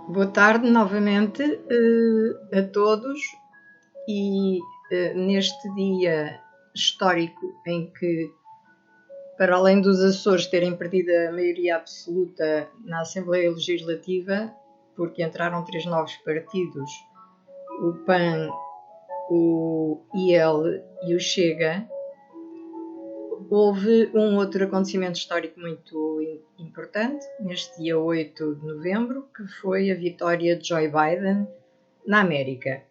Boa tarde novamente a todos e neste dia histórico em que, para além dos Açores terem perdido a maioria absoluta na Assembleia Legislativa, porque entraram 3 novos partidos, o PAN, o IL e o Chega, houve um outro acontecimento histórico muito importante, neste dia 8 de novembro, que foi a vitória de Joe Biden na América.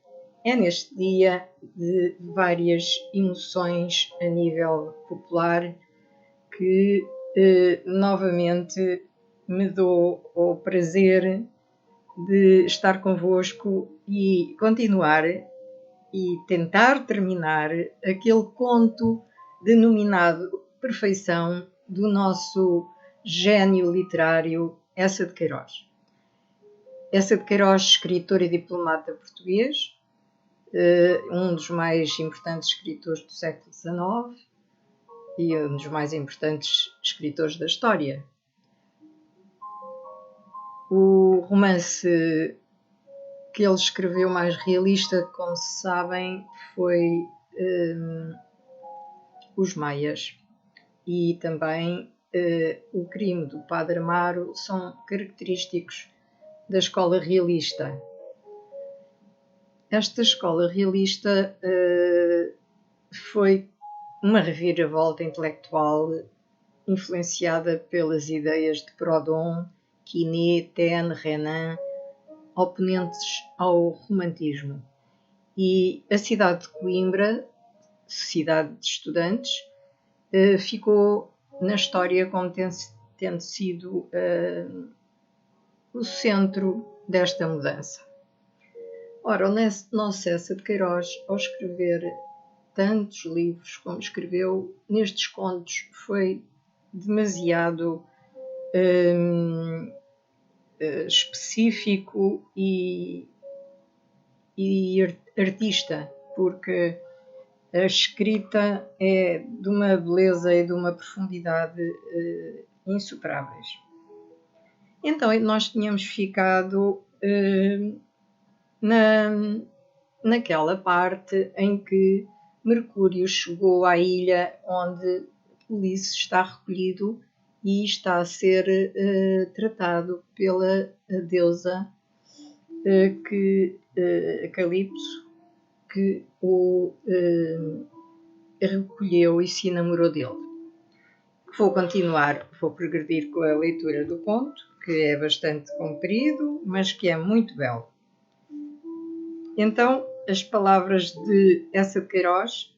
É neste dia de várias emoções a nível popular que novamente me dou o prazer de estar convosco e continuar e tentar terminar aquele conto denominado Perfeição do nosso gênio literário Eça de Queiroz. Eça de Queiroz, escritor e diplomata português, um dos mais importantes escritores do século XIX e um dos mais importantes escritores da história. O romance que ele escreveu mais realista, como se sabem, foi Os Maias, e também O Crime do Padre Amaro são característicos da escola realista. Esta escola realista foi uma reviravolta intelectual influenciada pelas ideias de Proudhon, Quinet, Taine, Renan, oponentes ao romantismo. E a cidade de Coimbra, cidade de estudantes, ficou na história como tendo sido o centro desta mudança. Ora, o nosso Eça de Queiroz, ao escrever tantos livros como escreveu, nestes contos foi demasiado específico e artista, porque a escrita é de uma beleza e de uma profundidade insuperáveis. Então, nós tínhamos ficado naquela parte em que Mercúrio chegou à ilha onde Ulisses está recolhido e está a ser tratado pela deusa Calipso, que o recolheu e se enamorou dele. Vou progredir com a leitura do conto, que é bastante comprido, mas que é muito belo. Então, as palavras de Eça de Queiroz,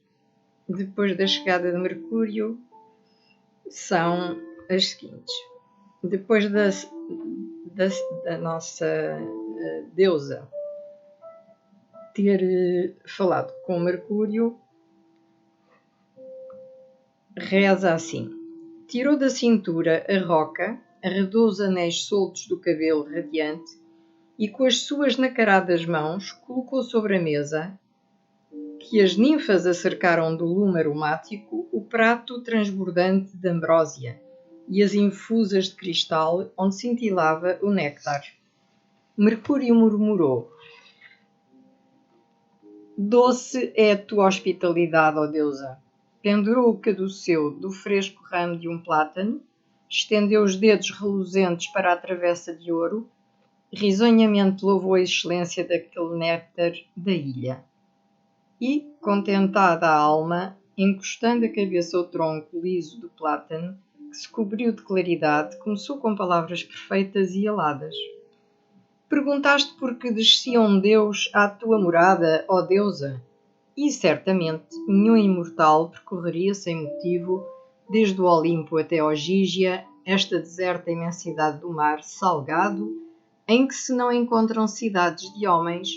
depois da chegada de Mercúrio, são as seguintes. Depois da nossa deusa ter falado com Mercúrio, reza assim: tirou da cintura a roca, arredou os anéis soltos do cabelo radiante e com as suas nacaradas mãos colocou sobre a mesa, que as ninfas acercaram do lume aromático, o prato transbordante de ambrósia e as infusas de cristal onde cintilava o néctar. Mercúrio murmurou: doce é a tua hospitalidade, ó deusa. Pendurou o caduceu do fresco ramo de um plátano, estendeu os dedos reluzentes para a travessa de ouro, risonhamente louvou a excelência daquele néctar da ilha. E, contentada a alma, encostando a cabeça ao tronco liso do plátano, que se cobriu de claridade, começou com palavras perfeitas e aladas. Perguntaste por que descia um Deus à tua morada, ó deusa? E, certamente, nenhum imortal percorreria sem motivo, desde o Olimpo até ao Gígia, esta deserta imensidade do mar salgado, em que se não encontram cidades de homens,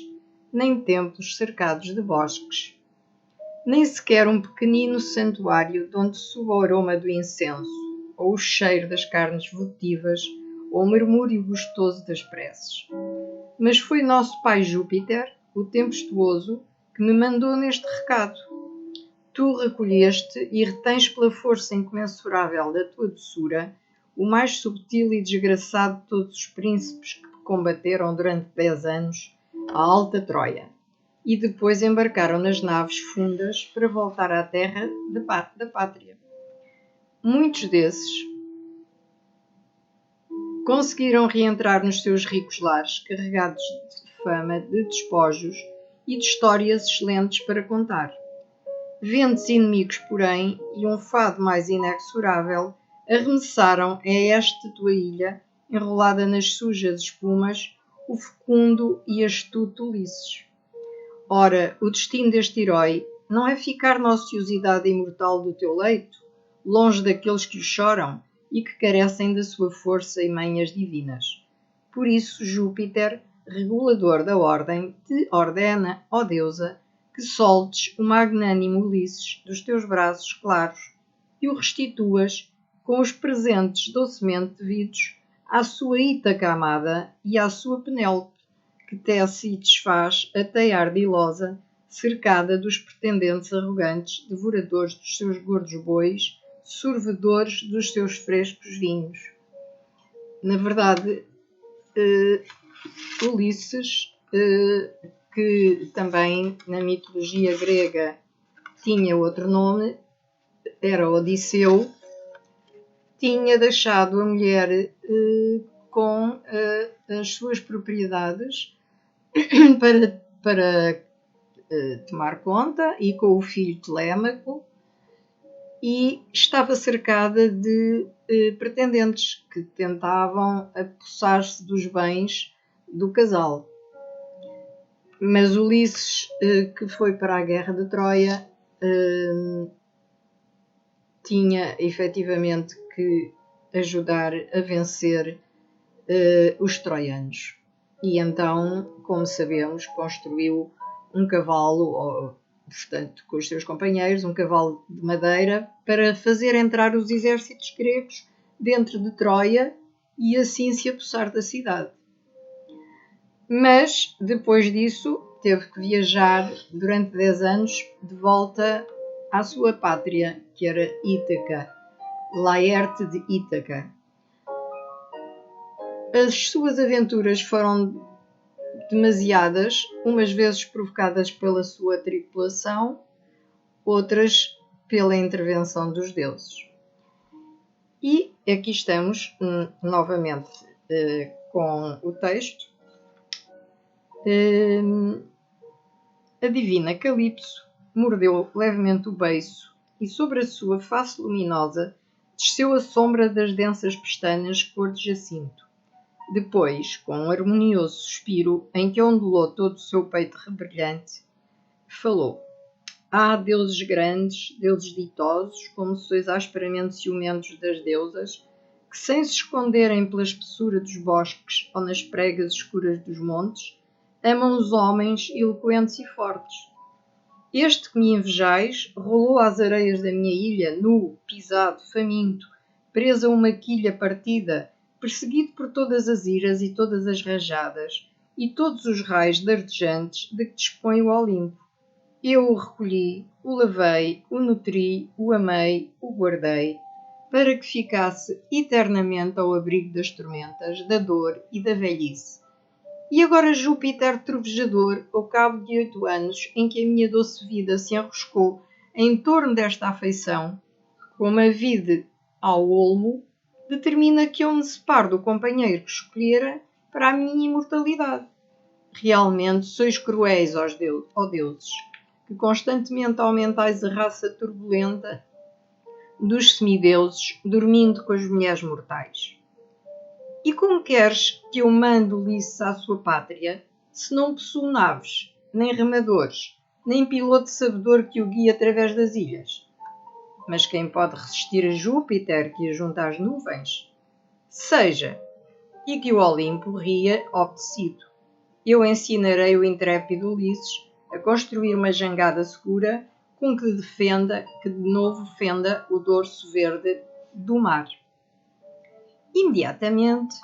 nem templos cercados de bosques. Nem sequer um pequenino santuário de onde suba o aroma do incenso, ou o cheiro das carnes votivas, ou o murmúrio gostoso das preces. Mas foi nosso pai Júpiter, o tempestuoso, que me mandou neste recado. Tu recolheste e retens pela força incomensurável da tua doçura o mais subtil e desgraçado de todos os príncipes que combateram durante 10 anos a Alta Troia e depois embarcaram nas naves fundas para voltar à terra da pátria. Muitos desses conseguiram reentrar nos seus ricos lares, carregados de fama, de despojos e de histórias excelentes para contar. Ventos inimigos, porém, e um fado mais inexorável, arremessaram a esta tua ilha, enrolada nas sujas espumas, o fecundo e astuto Ulisses. Ora, o destino deste herói não é ficar na ociosidade imortal do teu leito, longe daqueles que o choram e que carecem da sua força e manhas divinas. Por isso, Júpiter, regulador da ordem, te ordena, ó deusa, que soltes o magnânimo Ulisses dos teus braços claros e o restituas com os presentes docemente devidos à sua Ítaca amada e à sua Penélope, que tece e desfaz a teia ardilosa, cercada dos pretendentes arrogantes, devoradores dos seus gordos bois, sorvedores dos seus frescos vinhos. Na verdade, Ulisses, que também na mitologia grega tinha outro nome, era Odisseu, tinha deixado a mulher com as suas propriedades para tomar conta e com o filho Telémaco, e estava cercada de pretendentes que tentavam apossar-se dos bens do casal. Mas Ulisses, que foi para a guerra de Troia, tinha efetivamente que ajudar a vencer os troianos. E então, como sabemos, construiu um cavalo, portanto, com os seus companheiros, um cavalo de madeira, para fazer entrar os exércitos gregos dentro de Troia e assim se apossar da cidade. Mas, depois disso, teve que viajar durante 10 anos de volta à sua pátria, que era Ítaca, Laerte de Ítaca. As suas aventuras foram demasiadas, umas vezes provocadas pela sua tripulação, outras pela intervenção dos deuses. E aqui estamos novamente com o texto. A divina Calipso mordeu levemente o beiço e sobre a sua face luminosa desceu a sombra das densas pestanas cor de jacinto. Depois, com um harmonioso suspiro em que ondulou todo o seu peito rebrilhante, falou: deuses grandes, deuses ditosos, como sois asperamente ciumentos das deusas, que sem se esconderem pela espessura dos bosques ou nas pregas escuras dos montes, amam os homens eloquentes e fortes. Este que me invejais rolou às areias da minha ilha, nu, pisado, faminto, preso a uma quilha partida, perseguido por todas as iras e todas as rajadas, e todos os raios dardejantes de que dispõe o Olimpo. Eu o recolhi, o lavei, o nutri, o amei, o guardei, para que ficasse eternamente ao abrigo das tormentas, da dor e da velhice. E agora Júpiter trovejador, ao cabo de 8 anos, em que a minha doce vida se enroscou em torno desta afeição, como a vide ao olmo, determina que eu me separe do companheiro que escolhera para a minha imortalidade. Realmente sois cruéis, ó deuses, que constantemente aumentais a raça turbulenta dos semideuses, dormindo com as mulheres mortais. E como queres que eu mande Ulisses à sua pátria, se não possuo naves, nem remadores, nem piloto sabedor que o guie através das ilhas? Mas quem pode resistir a Júpiter que ajunta às nuvens? Seja, e que o Olimpo ria obedecido. Eu ensinarei o intrépido Ulisses a construir uma jangada segura com que de novo fenda o dorso verde do mar. Imediatamente,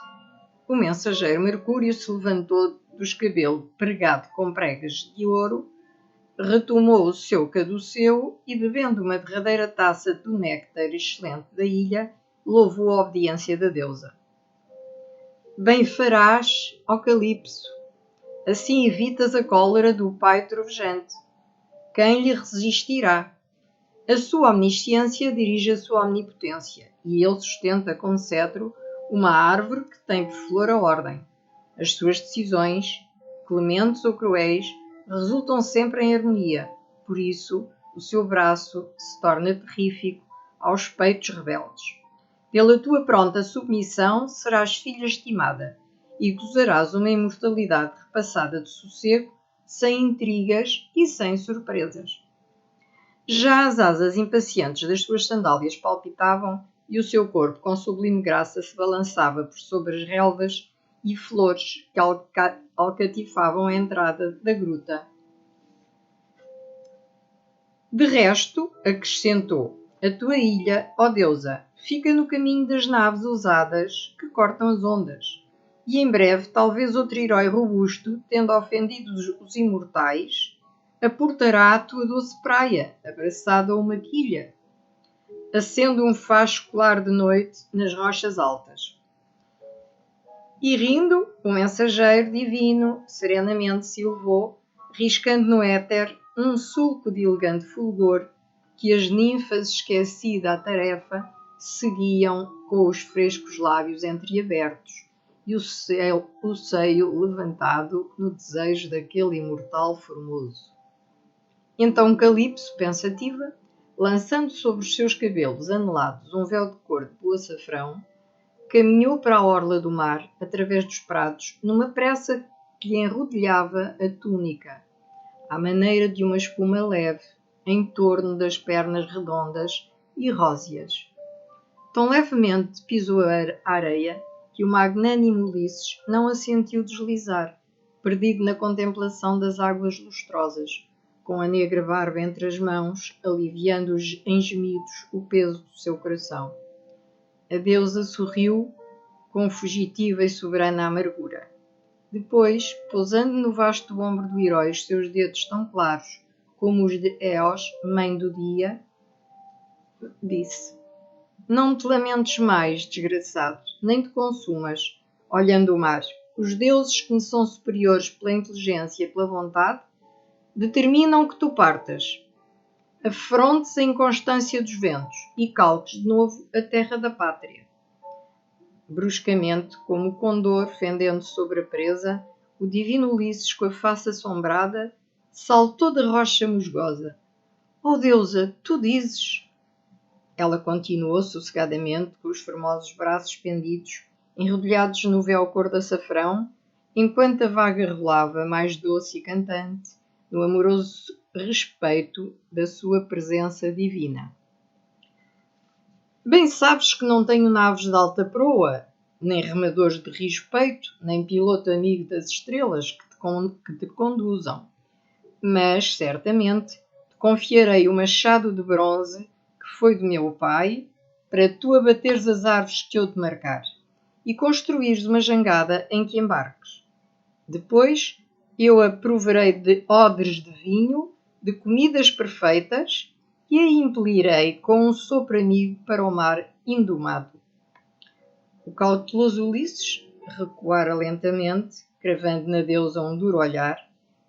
o mensageiro Mercúrio se levantou do escabelo pregado com pregas de ouro, retomou o seu caduceu e, bebendo uma derradeira taça do néctar excelente da ilha, louvou a obediência da deusa. Bem farás, ó Calipso, assim evitas a cólera do pai trovejante. Quem lhe resistirá? A sua omnisciência dirige a sua omnipotência, e ele sustenta como cetro uma árvore que tem por flor a ordem. As suas decisões, clementes ou cruéis, resultam sempre em harmonia, por isso o seu braço se torna terrífico aos peitos rebeldes. Pela tua pronta submissão serás filha estimada, e gozarás uma imortalidade repassada de sossego, sem intrigas e sem surpresas. Já as asas impacientes das suas sandálias palpitavam e o seu corpo com sublime graça se balançava por sobre as relvas e flores que alcatifavam a entrada da gruta. De resto, acrescentou, a tua ilha, ó deusa, fica no caminho das naves ousadas que cortam as ondas. E em breve, talvez outro herói robusto, tendo ofendido os imortais, aportará a tua doce praia, abraçada a uma quilha, acende um facho claro de noite nas rochas altas. E rindo, o mensageiro divino serenamente se elevou, riscando no éter um sulco de elegante fulgor que as ninfas, esquecida a tarefa, seguiam com os frescos lábios entreabertos e o seio levantado no desejo daquele imortal formoso. Então Calipso, pensativa, lançando sobre os seus cabelos anelados um véu de cor de boa açafrão, caminhou para a orla do mar, através dos prados, numa pressa que lhe enrodilhava a túnica, à maneira de uma espuma leve, em torno das pernas redondas e róseas. Tão levemente pisou a areia que o magnânimo Ulisses não a sentiu deslizar, perdido na contemplação das águas lustrosas, com a negra barba entre as mãos, aliviando em gemidos o peso do seu coração. A deusa sorriu com fugitiva e soberana amargura. Depois, pousando no vasto ombro do herói os seus dedos tão claros como os de Eos, mãe do dia, disse: Não te lamentes mais, desgraçado, nem te consumas, olhando o mar. Os deuses, que me são superiores pela inteligência e pela vontade, determinam que tu partas. Afrontes a inconstância dos ventos e calques de novo a terra da pátria. Bruscamente, como o condor fendendo sobre a presa, o divino Ulisses, com a face assombrada, saltou da rocha musgosa. Oh, deusa, tu dizes... Ela continuou sossegadamente, com os formosos braços estendidos, enrodilhados no véu cor de açafrão, enquanto a vaga rolava, mais doce e cantante, no amoroso respeito da sua presença divina. Bem sabes que não tenho naves de alta proa, nem remadores de rijo peito, nem piloto amigo das estrelas que te conduzam. Mas, certamente, te confiarei o machado de bronze que foi do meu pai, para tu abateres as árvores que eu te marcar, e construires uma jangada em que embarques. Depois, eu a proverei de odres de vinho, de comidas perfeitas, e a impelirei com um sopro amigo para o mar indomado. O cauteloso Ulisses recuara lentamente, cravando na deusa um duro olhar,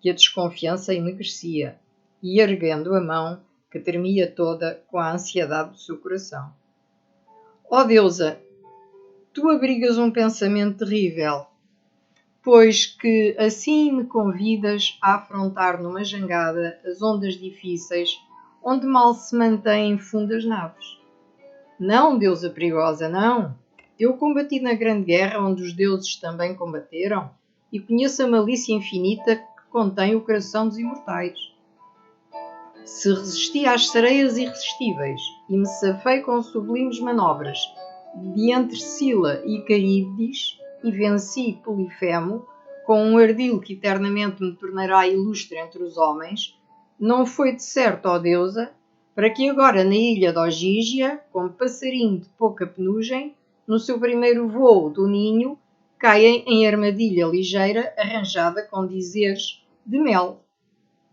que a desconfiança enegrecia, e erguendo a mão, que tremia toda com a ansiedade do seu coração. Ó deusa, tu abrigas um pensamento terrível, pois que assim me convidas a afrontar numa jangada as ondas difíceis, onde mal se mantêm fundas naves. Não, deusa perigosa, não! Eu combati na grande guerra onde os deuses também combateram e conheço a malícia infinita que contém o coração dos imortais. Se resisti às sereias irresistíveis e me safei com sublimes manobras de entre Sila e Caríbdis e venci Polifemo com um ardil que eternamente me tornará ilustre entre os homens, não foi de certo, ó deusa, para que agora na ilha de Ogígia, como passarinho de pouca penugem, no seu primeiro voo do ninho, caia em armadilha ligeira arranjada com dizeres de mel.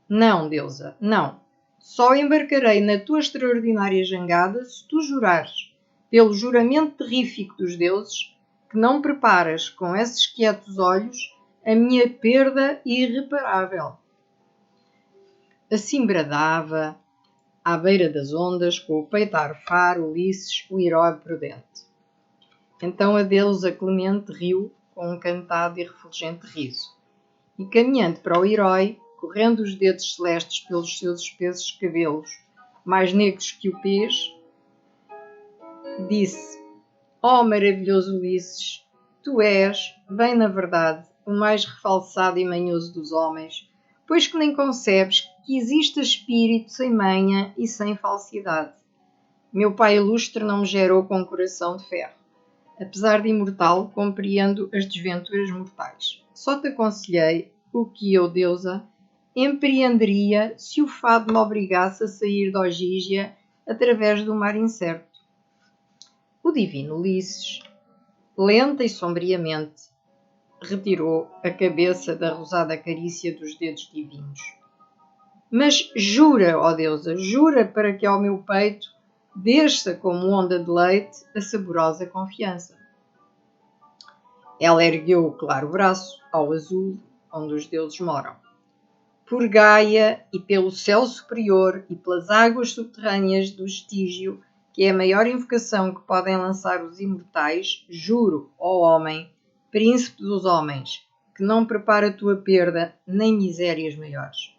Não, deusa, não. Só embarcarei na tua extraordinária jangada se tu jurares, pelo juramento terrífico dos deuses, que não preparas com esses quietos olhos a minha perda irreparável. Assim bradava, à beira das ondas, com o peito a arfar, Ulisses, o herói prudente. Então a deusa Clemente riu com um cantado e refulgente riso, e caminhando para o herói, correndo os dedos celestes pelos seus espessos cabelos, mais negros que o pez, disse: ó maravilhoso Ulisses, tu és, bem na verdade, o mais refalsado e manhoso dos homens, pois que nem concebes que exista espírito sem manha e sem falsidade. Meu pai ilustre não me gerou com coração de ferro. Apesar de imortal, compreendo as desventuras mortais. Só te aconselhei o que eu, deusa, empreenderia se o fado me obrigasse a sair de Ogígia através do mar incerto. O divino Ulisses, lenta e sombriamente, retirou a cabeça da rosada carícia dos dedos divinos. Mas jura, ó deusa, jura para que ao meu peito desça como onda de leite a saborosa confiança. Ela ergueu o claro braço ao azul, onde os deuses moram. Por Gaia e pelo céu superior e pelas águas subterrâneas do Estígio, que é a maior invocação que podem lançar os imortais, juro, ó homem, príncipe dos homens, que não prepara a tua perda nem misérias maiores.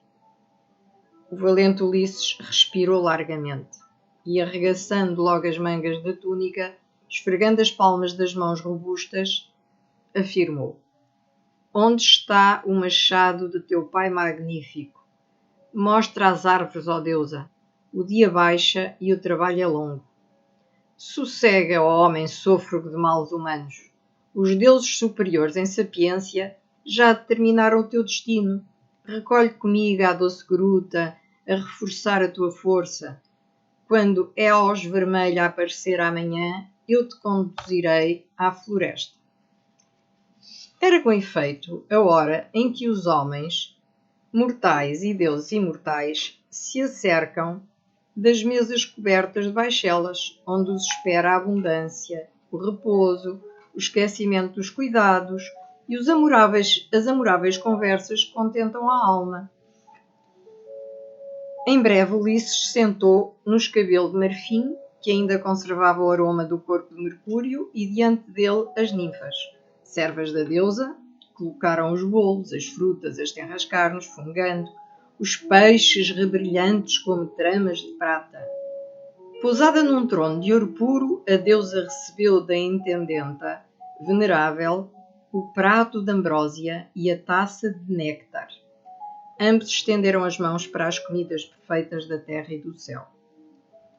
O valente Ulisses respirou largamente e, arregaçando logo as mangas da túnica, esfregando as palmas das mãos robustas, afirmou: onde está o machado de teu pai magnífico? Mostra as árvores, ó deusa. O dia baixa e o trabalho é longo. Sossega, ó homem sôfrego de males humanos. Os deuses superiores em sapiência já determinaram o teu destino. Recolhe comigo à doce gruta a reforçar a tua força. Quando Eos vermelha aparecer amanhã, eu te conduzirei à floresta. Era com efeito a hora em que os homens, mortais e deuses imortais, se acercam das mesas cobertas de baixelas, onde os espera a abundância, o repouso, o esquecimento dos cuidados e as amoráveis conversas que contentam a alma. Em breve Ulisses sentou no escabelo de marfim, que ainda conservava o aroma do corpo de Mercúrio, e diante dele as ninfas, servas da deusa, colocaram os bolos, as frutas, as tenras carnes, fungando, os peixes rebrilhantes como tramas de prata. Pousada num trono de ouro puro, a deusa recebeu da intendenta venerável o prato de ambrósia e a taça de néctar. Ambos estenderam as mãos para as comidas perfeitas da terra e do céu.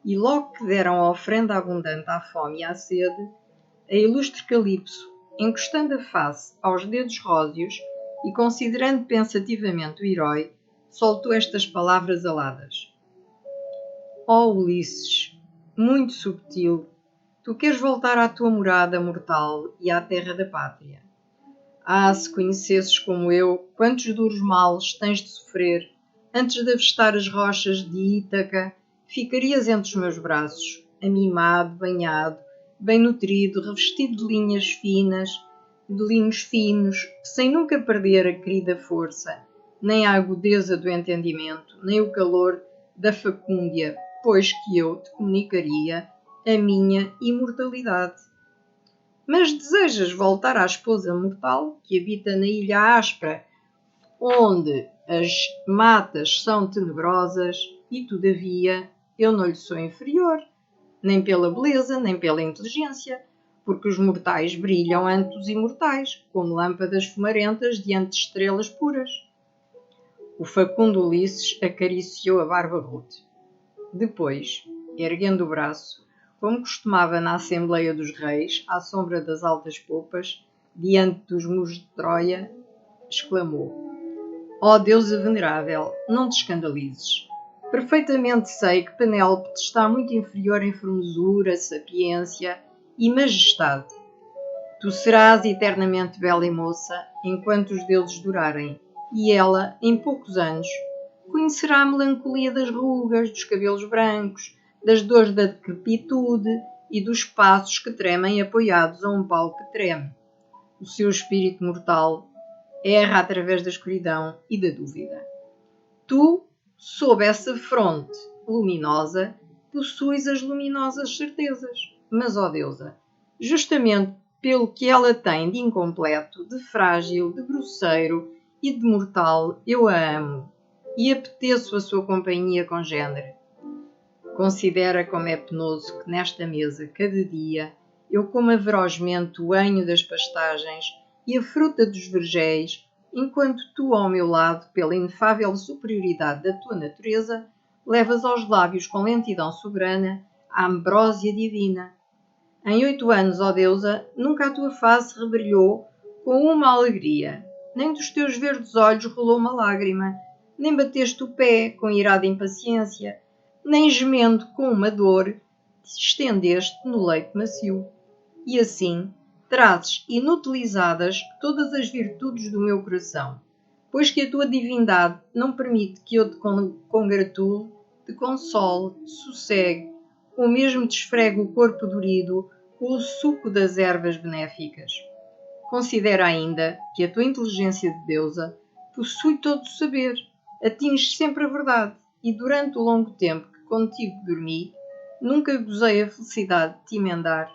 E logo que deram a oferenda abundante à fome e à sede, a ilustre Calipso, encostando a face aos dedos róseos e considerando pensativamente o herói, soltou estas palavras aladas: ó Ulisses, muito subtil, tu queres voltar à tua morada mortal e à terra da pátria. Ah, se conhecesses como eu, quantos duros males tens de sofrer antes de avistar as rochas de Ítaca, ficarias entre os meus braços, amimado, banhado, bem nutrido, revestido de linhos finos, sem nunca perder a querida força, nem a agudeza do entendimento, nem o calor da facúndia, pois que eu te comunicaria a minha imortalidade. Mas desejas voltar à esposa mortal, que habita na ilha áspera, onde as matas são tenebrosas, e todavia eu não lhe sou inferior, nem pela beleza, nem pela inteligência, porque os mortais brilham ante os imortais, como lâmpadas fumarentas diante de estrelas puras. O facundo Ulisses acariciou a barba rude. Depois, erguendo o braço, como costumava na Assembleia dos Reis, à sombra das altas popas, diante dos muros de Troia, exclamou: ó deusa venerável, não te escandalizes. Perfeitamente sei que Penélope te está muito inferior em formosura, sapiência e majestade. Tu serás eternamente bela e moça enquanto os deuses durarem, e ela, em poucos anos, conhecerá a melancolia das rugas, dos cabelos brancos, das dores da decrepitude e dos passos que tremem apoiados a um pau que treme. O seu espírito mortal erra através da escuridão e da dúvida. Tu, sob essa fronte luminosa, possuis as luminosas certezas. Mas, ó deusa, justamente pelo que ela tem de incompleto, de frágil, de grosseiro e de mortal, eu a amo e apeteço a sua companhia com género. Considera como é penoso que nesta mesa, cada dia, eu coma ferozmente o anho das pastagens e a fruta dos vergéis, enquanto tu, ao meu lado, pela inefável superioridade da tua natureza, levas aos lábios com lentidão soberana a ambrósia divina. Em 8 anos, ó deusa, nunca a tua face rebrilhou com uma alegria, nem dos teus verdes olhos rolou uma lágrima, nem bateste o pé com irada impaciência, nem gemendo com uma dor te estendeste no leito macio. E assim trazes inutilizadas todas as virtudes do meu coração, pois que a tua divindade não permite que eu te congratule, te console, te sossegue, ou mesmo te esfregue o corpo dorido com o suco das ervas benéficas. Considera ainda que a tua inteligência de deusa possui todo o saber, atinge sempre a verdade, e durante o longo tempo que contigo dormi, nunca gozei a felicidade de te emendar,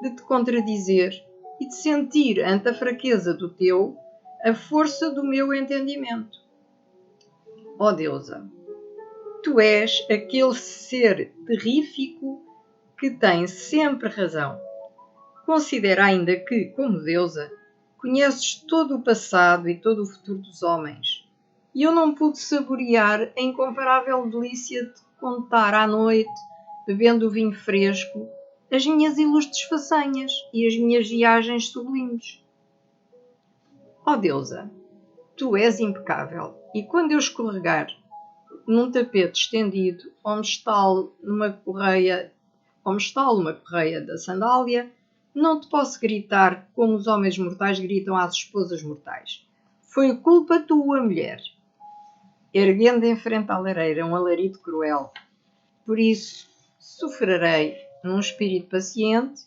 de te contradizer e de sentir ante a fraqueza do teu a força do meu entendimento. Ó deusa, tu és aquele ser terrífico que tem sempre razão. Considera ainda que, como deusa, conheces todo o passado e todo o futuro dos homens, e eu não pude saborear a incomparável delícia de contar à noite, bebendo o vinho fresco, as minhas ilustres façanhas e as minhas viagens sublimes. Ó deusa, tu és impecável, e quando eu escorregar num tapete estendido ou me estalo uma correia da sandália, não te posso gritar como os homens mortais gritam às esposas mortais. Foi culpa tua, mulher. Erguendo em frente à lareira um alarido cruel. Por isso, sofrerei, num espírito paciente,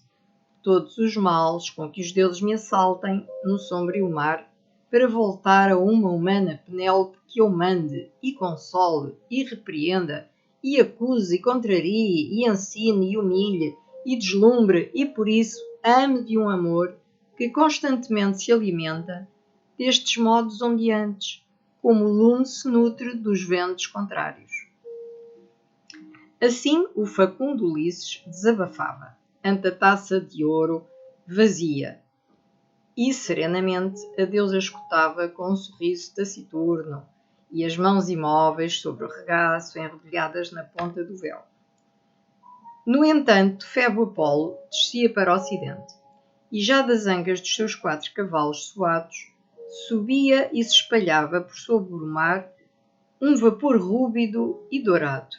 todos os males com que os deuses me assaltem no sombrio mar, para voltar a uma humana Penélope que eu mande, e console, e repreenda, e acuse, e contrarie, e ensine, e humilhe, e deslumbre, e por isso ame de um amor que constantemente se alimenta destes modos ondeantes, como o lume se nutre dos ventos contrários. Assim o facundo Ulisses desabafava ante a taça de ouro vazia, e serenamente a deusa escutava com um sorriso taciturno e as mãos imóveis sobre o regaço enrodilhadas na ponta do véu. No entanto, Febo Apolo descia para o ocidente, e já das ancas dos seus 4 cavalos suados, subia e se espalhava por sobre o mar um vapor rúbido e dourado.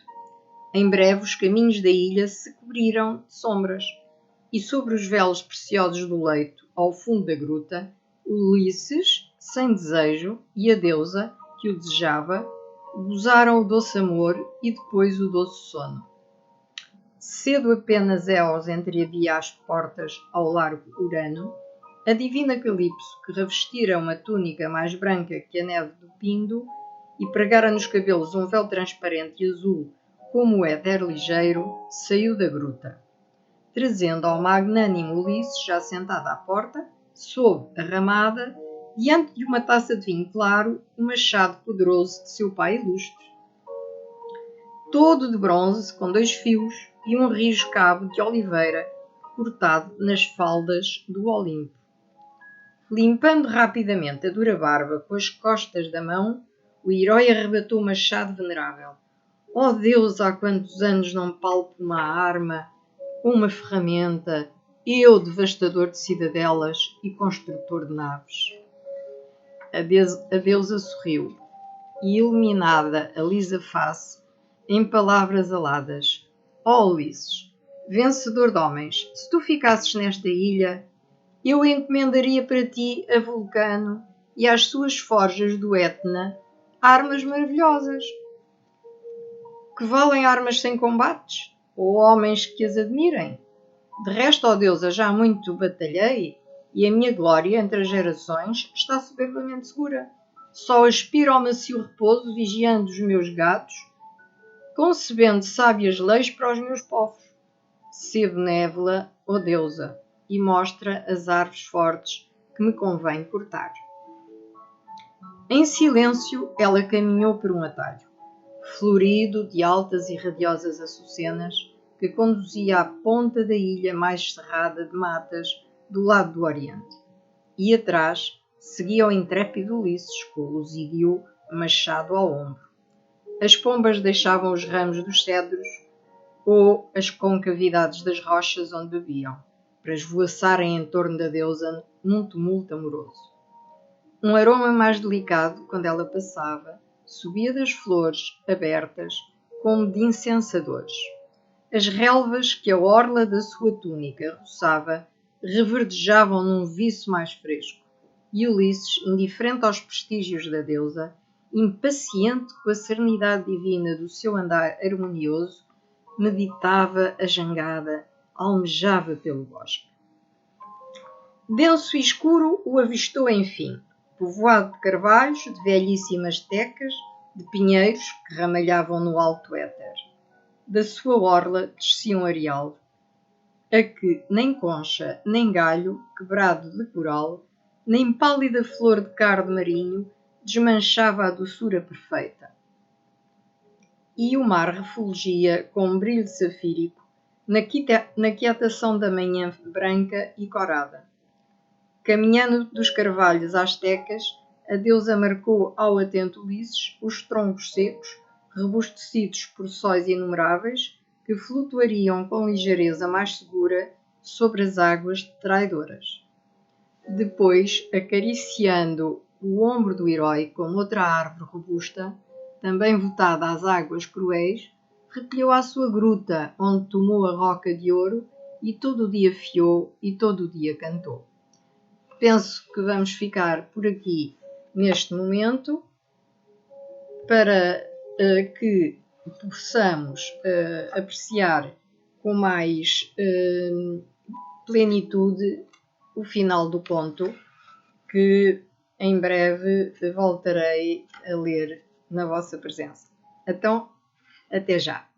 Em breve os caminhos da ilha se cobriram de sombras, e sobre os véus preciosos do leito, ao fundo da gruta, Ulisses, sem desejo, e a deusa, que o desejava, gozaram o doce amor e depois o doce sono. Cedo apenas Eos entreabria as portas ao largo Urano, a divina Calipso, que revestira uma túnica mais branca que a neve do Pindo e pregara nos cabelos um véu transparente e azul como o éter ligeiro, saiu da gruta, trazendo ao magnânimo Ulisses, já sentado à porta, sob a ramada, diante de uma taça de vinho claro, o machado poderoso de seu pai ilustre. Todo de bronze, com 2 fios e um rijo cabo de oliveira cortado nas faldas do Olimpo. Limpando rapidamente a dura barba com as costas da mão, o herói arrebatou o machado venerável. Ó Deus, há quantos anos não palpo uma arma, uma ferramenta, eu, devastador de cidadelas e construtor de naves. A deusa sorriu, e iluminada a lisa face, em palavras aladas: ó Ulisses, vencedor de homens, se tu ficasses nesta ilha, eu encomendaria para ti a Vulcano e às suas forjas do Etna armas maravilhosas, que valem armas sem combates, ou homens que as admirem. De resto, ó deusa, já muito batalhei, e a minha glória entre as gerações está soberbamente segura. Só aspiro ao macio repouso, vigiando os meus gatos, concebendo sábias leis para os meus povos. Sê benévola, ó deusa, e mostra as árvores fortes que me convém cortar. Em silêncio, ela caminhou por um atalho, florido de altas e radiosas açucenas, que conduzia à ponta da ilha mais cerrada de matas do lado do oriente. E atrás seguia o intrépido Ulisses com o Lusídio machado ao ombro. As pombas deixavam os ramos dos cedros ou as concavidades das rochas onde bebiam, para esvoaçarem em torno da deusa num tumulto amoroso. Um aroma mais delicado, quando ela passava, subia das flores abertas como de incensadores. As relvas que a orla da sua túnica roçava reverdejavam num viço mais fresco, e Ulisses, indiferente aos prestígios da deusa, impaciente com a serenidade divina do seu andar harmonioso, meditava a jangada, almejava pelo bosque. Denso e escuro o avistou enfim, povoado de carvalhos, de velhíssimas tecas, de pinheiros que ramalhavam no alto éter. Da sua orla descia um areal, a que nem concha, nem galho, quebrado de coral, nem pálida flor de cardo marinho desmanchava a doçura perfeita. E o mar refulgia com um brilho safírico na quietação da manhã branca e corada. Caminhando dos carvalhos às tecas, a deusa marcou ao atento Ulisses os troncos secos, robustecidos por sóis inumeráveis, que flutuariam com ligeireza mais segura sobre as águas traidoras. Depois, acariciando o ombro do herói como outra árvore robusta, também votada às águas cruéis, recolheu à sua gruta, onde tomou a roca de ouro, e todo o dia fiou e todo o dia cantou. Penso que vamos ficar por aqui neste momento para que possamos apreciar com mais plenitude o final do conto, que em breve voltarei a ler na vossa presença. Então, até já!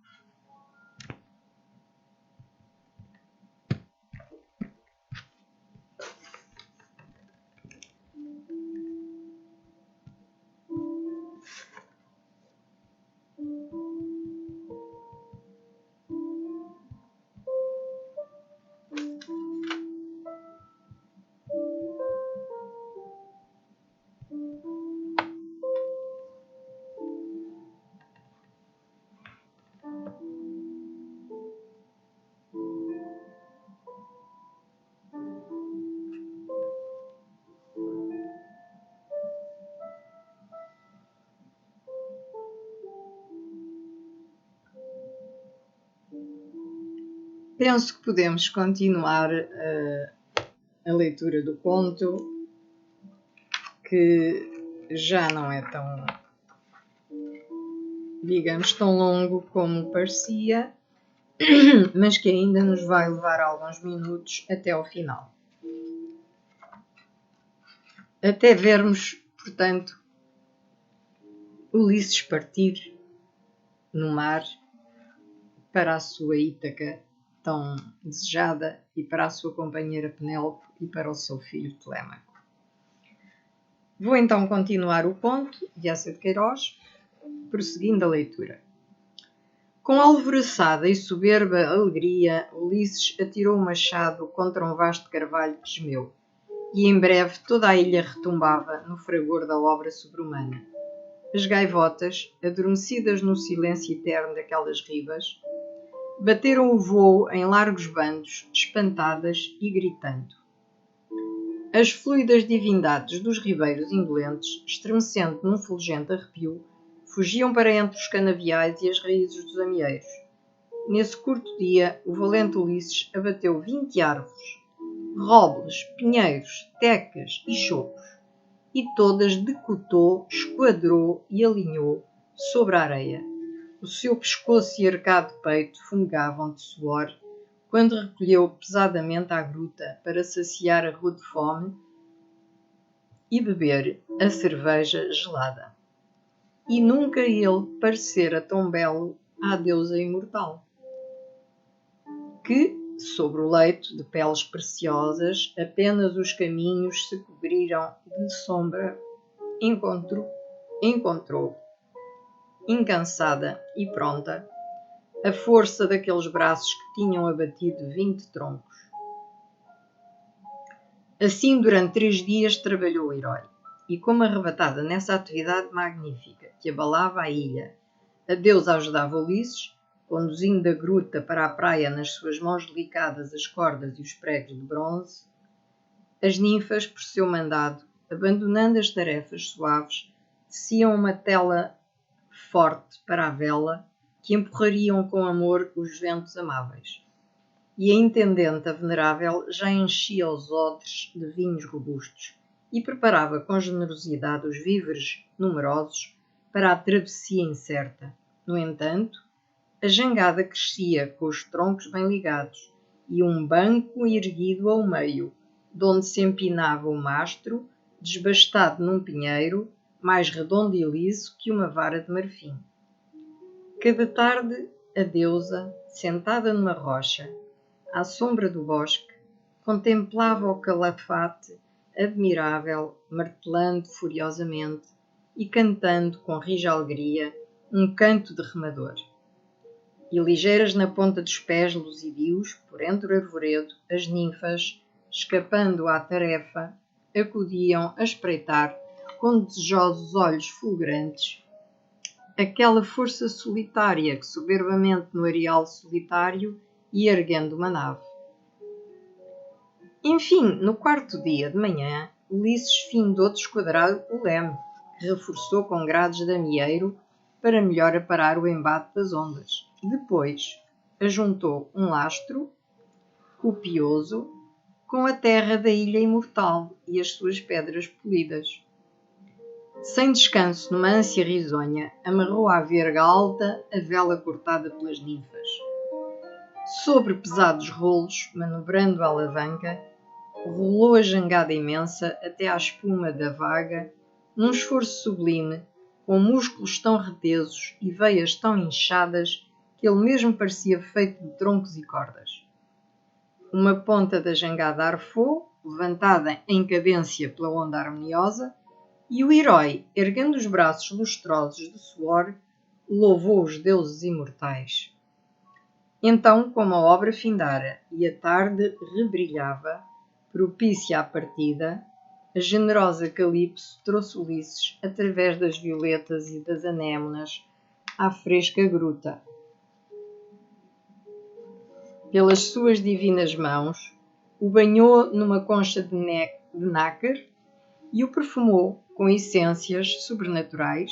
Penso que podemos continuar a leitura do conto, que já não é tão, digamos, tão longo como parecia, mas que ainda nos vai levar alguns minutos até ao final. Até vermos, portanto, Ulisses partir no mar para a sua Ítaca tão desejada e para a sua companheira Penélope e para o seu filho Telêmaco. Vou então continuar o conto de Eça de Queiroz, prosseguindo a leitura. Com alvoroçada e soberba alegria, Ulisses atirou o machado contra um vasto carvalho que gemeu, e em breve toda a ilha retumbava no fragor da obra sobre-humana. As gaivotas, adormecidas no silêncio eterno daquelas ribas, bateram o vôo em largos bandos, espantadas e gritando. As fluidas divindades dos ribeiros indolentes, estremecendo num fulgente arrepio, fugiam para entre os canaviais e as raízes dos amieiros. Nesse curto dia, o valente Ulisses abateu 20 árvores, robles, pinheiros, tecas e chopos, e todas decotou, esquadrou e alinhou sobre a areia. O seu pescoço e arcado peito fumegavam de suor, quando recolheu pesadamente à gruta para saciar a rude fome e beber a cerveja gelada. E nunca ele parecera tão belo à deusa imortal, que, sobre o leito de peles preciosas, apenas os caminhos se cobriram de sombra, encontrou, incansada e pronta, a força daqueles braços que tinham abatido 20 troncos. Assim, durante 3 dias trabalhou o herói, e como arrebatada nessa atividade magnífica que abalava a ilha, a deusa ajudava Ulisses, conduzindo da gruta para a praia nas suas mãos delicadas as cordas e os pregos de bronze. As ninfas, por seu mandado, abandonando as tarefas suaves, teciam uma tela forte para a vela, que empurrariam com amor os ventos amáveis. E a intendente, a venerável, já enchia os odres de vinhos robustos e preparava com generosidade os víveres numerosos para a travessia incerta. No entanto, a jangada crescia com os troncos bem ligados e um banco erguido ao meio, de onde se empinava o mastro, desbastado num pinheiro, mais redondo e liso que uma vara de marfim. Cada tarde, a deusa, sentada numa rocha, à sombra do bosque, contemplava o calafate admirável, martelando furiosamente e cantando com rija alegria um canto de remador. E ligeiras na ponta dos pés luzidios, por entre o arvoredo, as ninfas, escapando à tarefa, acudiam a espreitar com desejosos olhos fulgurantes aquela força solitária que soberbamente no areal solitário ia erguendo uma nave. Enfim, no 4º dia de manhã, Ulisses findou de esquadrar o leme, que reforçou com grades de amieiro para melhor aparar o embate das ondas. Depois, ajuntou um lastro copioso com a terra da ilha imortal e as suas pedras polidas. Sem descanso, numa ânsia risonha, amarrou à verga alta a vela cortada pelas ninfas. Sobre pesados rolos, manobrando a alavanca, rolou a jangada imensa até à espuma da vaga, num esforço sublime, com músculos tão retesos e veias tão inchadas que ele mesmo parecia feito de troncos e cordas. Uma ponta da jangada arfou, levantada em cadência pela onda harmoniosa, e o herói, erguendo os braços lustrosos de suor, louvou os deuses imortais. Então, como a obra findara e a tarde rebrilhava, propícia à partida, a generosa Calipso trouxe Ulisses, através das violetas e das anémonas, à fresca gruta. Pelas suas divinas mãos, o banhou numa concha de nácar e o perfumou com essências sobrenaturais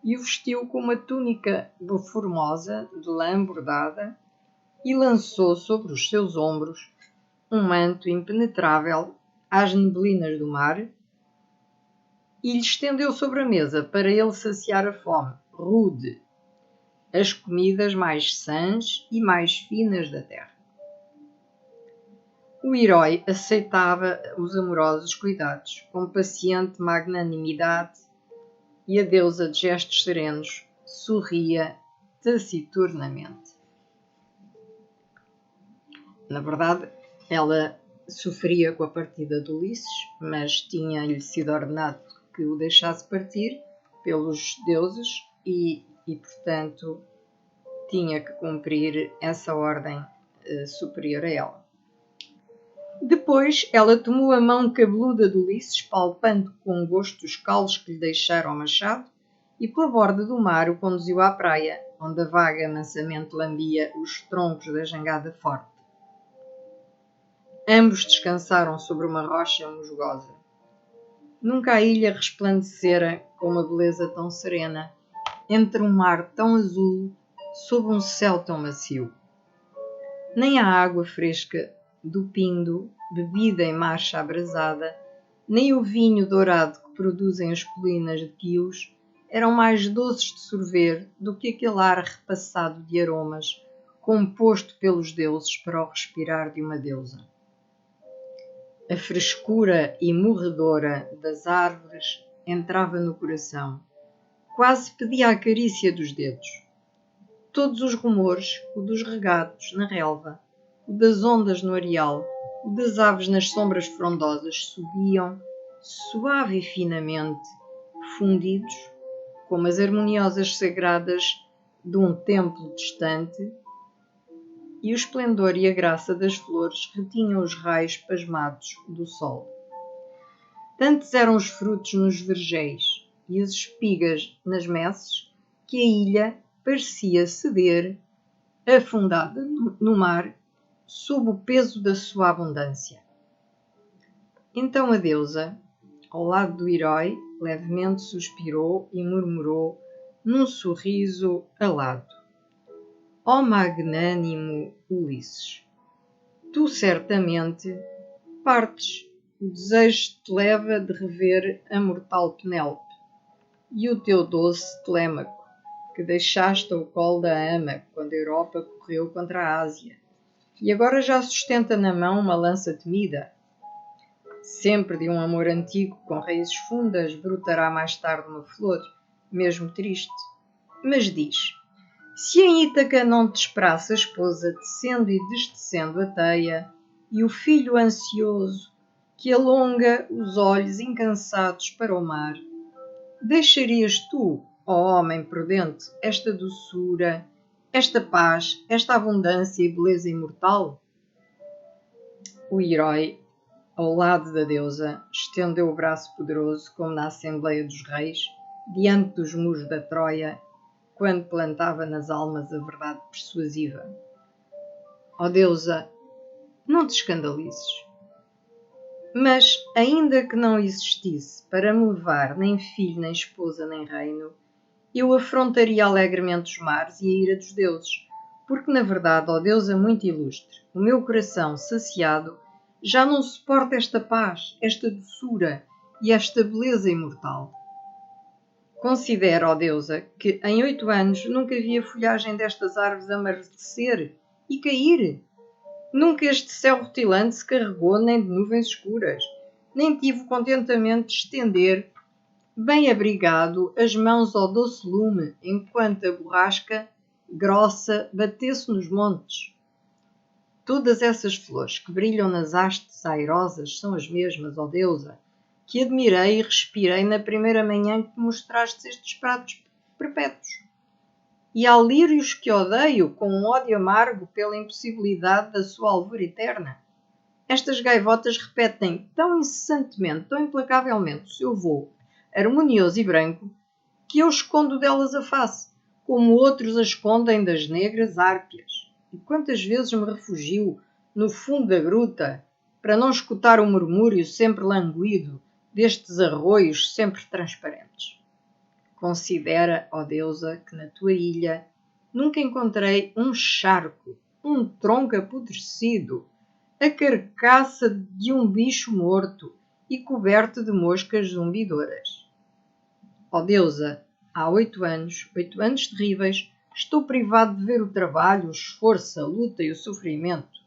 e o vestiu com uma túnica formosa de lã bordada e lançou sobre os seus ombros um manto impenetrável às neblinas do mar e lhe estendeu sobre a mesa para ele saciar a fome, rude, as comidas mais sãs e mais finas da terra. O herói aceitava os amorosos cuidados, com paciente magnanimidade, e a deusa de gestos serenos sorria taciturnamente. Na verdade, ela sofria com a partida de Ulisses, mas tinha-lhe sido ordenado que o deixasse partir pelos deuses e portanto, tinha que cumprir essa ordem superior a ela. Depois, ela tomou a mão cabeluda de Ulisses, palpando com gosto os calos que lhe deixara o machado, e pela borda do mar o conduziu à praia, onde a vaga mansamente lambia os troncos da jangada forte. Ambos descansaram sobre uma rocha musgosa. Nunca a ilha resplandecera com uma beleza tão serena, entre um mar tão azul, sob um céu tão macio. Nem a água fresca do Pindo, bebida em marcha abrasada, nem o vinho dourado que produzem as colinas de Quios eram mais doces de sorver do que aquele ar repassado de aromas, composto pelos deuses para o respirar de uma deusa. A frescura imorredora das árvores entrava no coração, quase pedia a carícia dos dedos. Todos os rumores, o dos regatos na relva, o das ondas no areal, o das aves nas sombras frondosas, subiam, suave e finamente, fundidos, como as harmoniosas sagradas de um templo distante, e o esplendor e a graça das flores retinham os raios pasmados do sol. Tantos eram os frutos nos vergéis e as espigas nas messes, que a ilha parecia ceder, afundada no mar, sob o peso da sua abundância. Então a deusa, ao lado do herói, levemente suspirou e murmurou, num sorriso alado: Ó magnânimo Ulisses, tu certamente partes, o desejo te leva de rever a mortal Penélope e o teu doce Telêmaco, que deixaste ao colo da ama quando a Europa correu contra a Ásia, e agora já sustenta na mão uma lança temida. Sempre de um amor antigo com raízes fundas brotará mais tarde uma flor, mesmo triste. Mas diz, se em Ítaca não te esperasse a esposa tecendo e destecendo a teia, e o filho ansioso que alonga os olhos incansados para o mar, deixarias tu, ó homem prudente, esta doçura, esta paz, esta abundância e beleza imortal? O herói, ao lado da deusa, estendeu o braço poderoso como na Assembleia dos Reis, diante dos muros da Troia, quando plantava nas almas a verdade persuasiva. Ó deusa, não te escandalizes. Mas, ainda que não existisse para me levar nem filho, nem esposa, nem reino, eu afrontaria alegremente os mares e a ira dos deuses, porque, na verdade, ó deusa muito ilustre, o meu coração saciado já não suporta esta paz, esta doçura e esta beleza imortal. Considera, ó deusa, que em 8 anos nunca vi a folhagem destas árvores amardecer e cair. Nunca este céu rutilante se carregou nem de nuvens escuras, nem tive o contentamento de estender, bem abrigado, as mãos ao doce lume, enquanto a borrasca grossa batesse nos montes. Todas essas flores que brilham nas hastes airosas são as mesmas, ó deusa, que admirei e respirei na primeira manhã que mostraste estes pratos perpétuos. E há lírios que odeio com um ódio amargo pela impossibilidade da sua alvura eterna. Estas gaivotas repetem tão incessantemente, tão implacavelmente o seu voo, harmonioso e branco, que eu escondo delas a face, como outros a escondem das negras árpias. E quantas vezes me refugio no fundo da gruta, para não escutar o murmúrio sempre languido destes arroios sempre transparentes. Considera, ó deusa, que na tua ilha nunca encontrei um charco, um tronco apodrecido, a carcaça de um bicho morto e coberto de moscas zumbidoras. Ó deusa, há 8 anos terríveis, estou privado de ver o trabalho, o esforço, a luta e o sofrimento.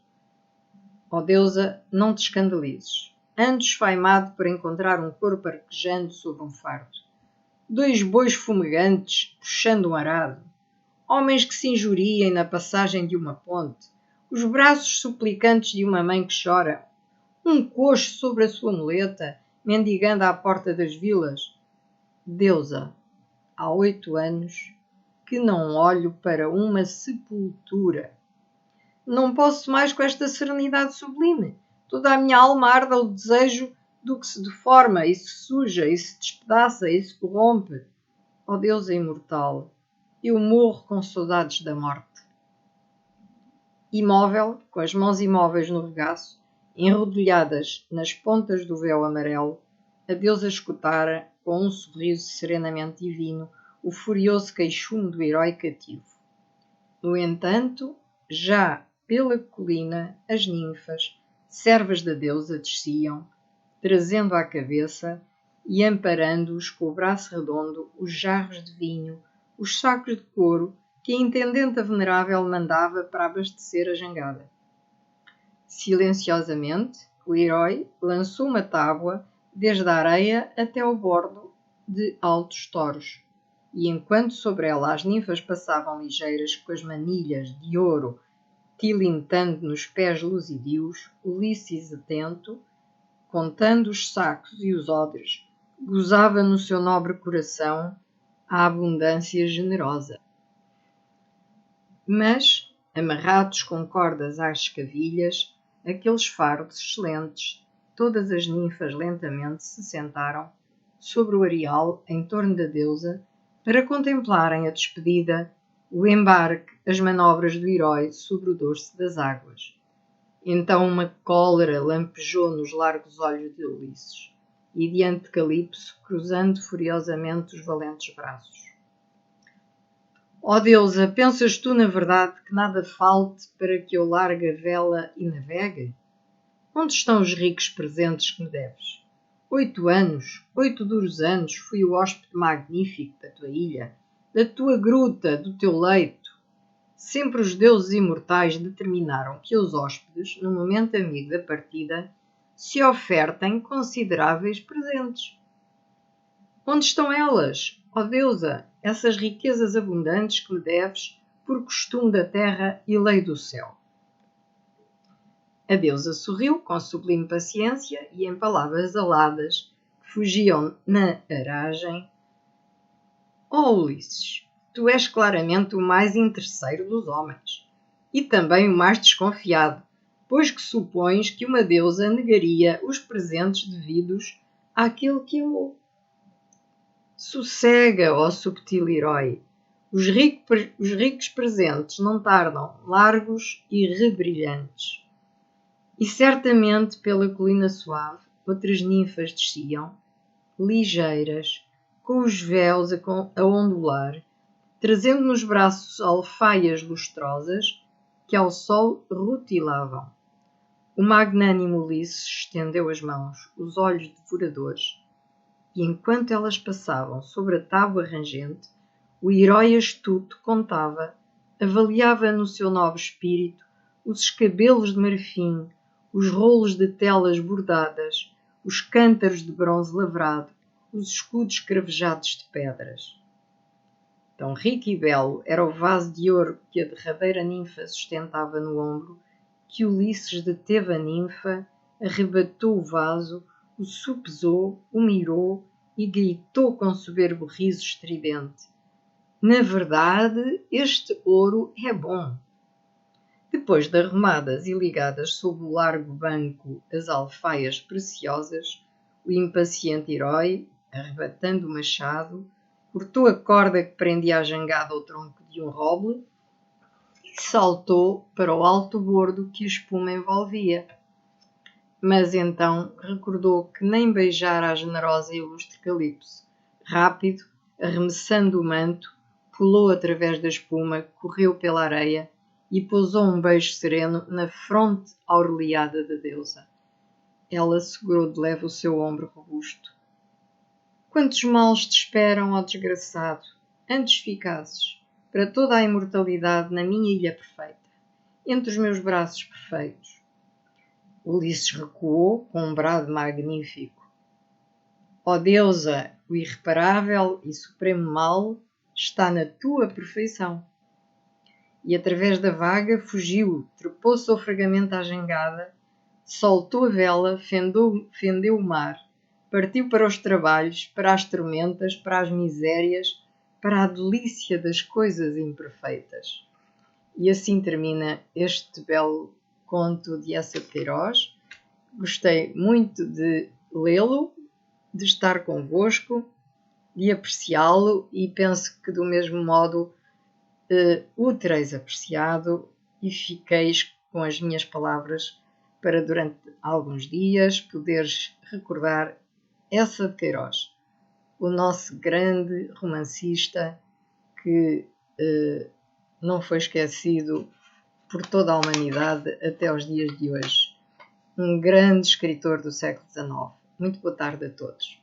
Ó deusa, não te escandalizes. Ando esfaimado por encontrar um corpo arquejando sobre um fardo. 2 bois fumegantes puxando um arado. Homens que se injuriem na passagem de uma ponte. Os braços suplicantes de uma mãe que chora. Um coxo sobre a sua muleta, mendigando à porta das vilas. Deusa, há 8 anos que não olho para uma sepultura. Não posso mais com esta serenidade sublime. Toda a minha alma arde ao desejo do que se deforma e se suja e se despedaça e se corrompe. Ó deusa imortal, eu morro com saudades da morte. Imóvel, com as mãos imóveis no regaço, enrodilhadas nas pontas do véu amarelo, a deusa escutara, com um sorriso serenamente divino, o furioso queixume do herói cativo. No entanto, já pela colina, as ninfas, servas da deusa, desciam, trazendo à cabeça e amparando-os com o braço redondo os jarros de vinho, os sacos de couro que a intendenta venerável mandava para abastecer a jangada. Silenciosamente, o herói lançou uma tábua desde a areia até ao bordo de altos toros, e enquanto sobre ela as ninfas passavam ligeiras com as manilhas de ouro tilintando nos pés luzidios, Ulisses atento, contando os sacos e os odres, gozava no seu nobre coração a abundância generosa. Mas, amarrados com cordas às escavilhas, aqueles fardos excelentes, todas as ninfas lentamente se sentaram sobre o areal em torno da deusa para contemplarem a despedida, o embarque, as manobras do herói sobre o dorso das águas. Então uma cólera lampejou nos largos olhos de Ulisses, e diante de Calipso, cruzando furiosamente os valentes braços. Ó deusa, pensas tu na verdade que nada falte para que eu largue a vela e navegue? Onde estão os ricos presentes que me deves? 8 anos, 8 duros anos, fui o hóspede magnífico da tua ilha, da tua gruta, do teu leito. Sempre os deuses imortais determinaram que os hóspedes, no momento amigo da partida, se ofertem consideráveis presentes. Onde estão elas, ó deusa, essas riquezas abundantes que me deves, por costume da terra e lei do céu? A deusa sorriu com sublime paciência e, em palavras aladas que fugiam na aragem: ó Ulisses, tu és claramente o mais interesseiro dos homens, e também o mais desconfiado, pois que supões que uma deusa negaria os presentes devidos àquele que amou. Sossega, ó subtil herói, os ricos presentes não tardam, largos e rebrilhantes. E certamente pela colina suave outras ninfas desciam, ligeiras, com os véus a ondular, trazendo nos braços alfaias lustrosas que ao sol rutilavam. O magnânimo Ulisses estendeu as mãos, os olhos devoradores, e enquanto elas passavam sobre a tábua rangente, o herói astuto contava, avaliava no seu novo espírito os escabelos de marfim, os rolos de telas bordadas, os cântaros de bronze lavrado, os escudos cravejados de pedras. Tão rico e belo era o vaso de ouro que a derradeira ninfa sustentava no ombro, que Ulisses deteve a ninfa, arrebatou o vaso, o sopesou, o mirou e gritou com soberbo riso estridente: na verdade, este ouro é bom. Depois de arrumadas e ligadas sob o largo banco as alfaias preciosas, o impaciente herói, arrebatando o machado, cortou a corda que prendia a jangada ao tronco de um roble e saltou para o alto bordo que a espuma envolvia. Mas então recordou que nem beijara a generosa e ilustre Calipso. Rápido, arremessando o manto, pulou através da espuma, correu pela areia e pousou um beijo sereno na fronte aureliada da deusa. Ela segurou de leve o seu ombro robusto. Quantos males te esperam, ó desgraçado, antes ficasses, para toda a imortalidade na minha ilha perfeita, entre os meus braços perfeitos. Ulisses recuou com um brado magnífico. Ó deusa, o irreparável e supremo mal está na tua perfeição. E através da vaga fugiu, trepou sofregamente à jangada, soltou a vela, fendeu o mar, partiu para os trabalhos, para as tormentas, para as misérias, para a delícia das coisas imperfeitas. E assim termina este belo conto de Eça de Queiroz. Gostei muito de lê-lo, de estar convosco, de apreciá-lo e penso que do mesmo modo o tereis apreciado e fiqueis com as minhas palavras para durante alguns dias poderes recordar Eça de Queiroz, o nosso grande romancista que não foi esquecido por toda a humanidade até os dias de hoje. Um grande escritor do século XIX. Muito boa tarde a todos.